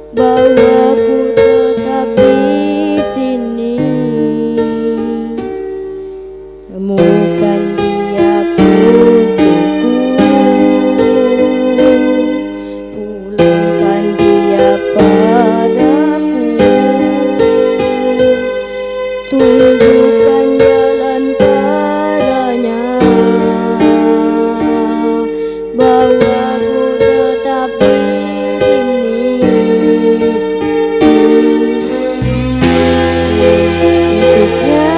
bahwa ku tetap di sini. Temukan dia untukku, pulangkan dia padaku, tunjukkan jalan padanya, bahwa ku tetap di sini. Untuknya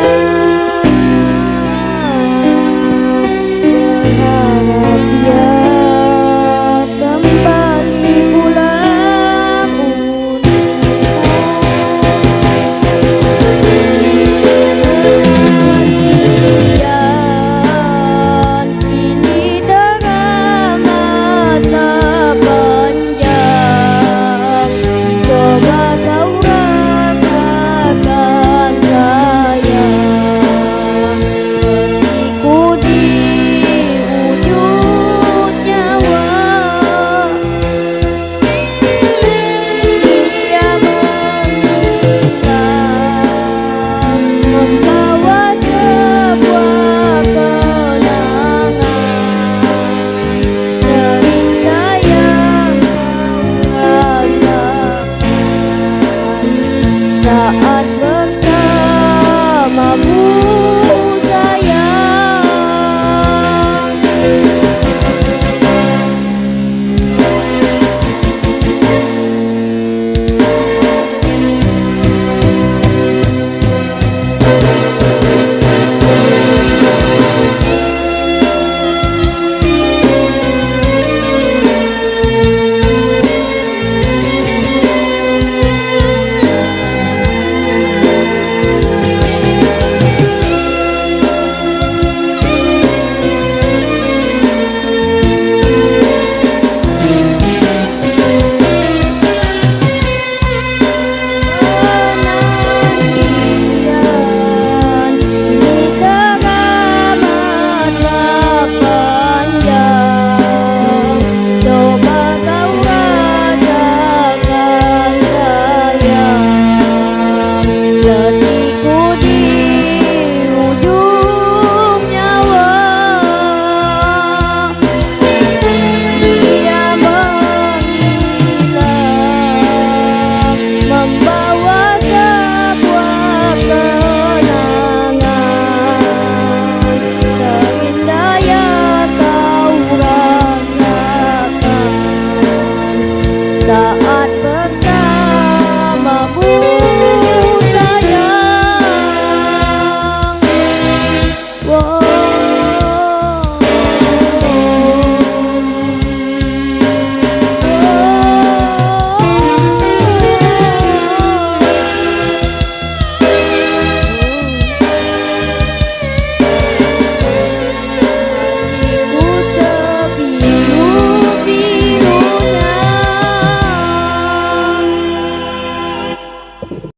berharap dia kembali pulang untukku. Kini teramatlah panjang, coba kau rasakan sayang, hatiku di ujung nyawa. Dia menghilang, membawa sebuah kenangan terindah yang kau rasakan saat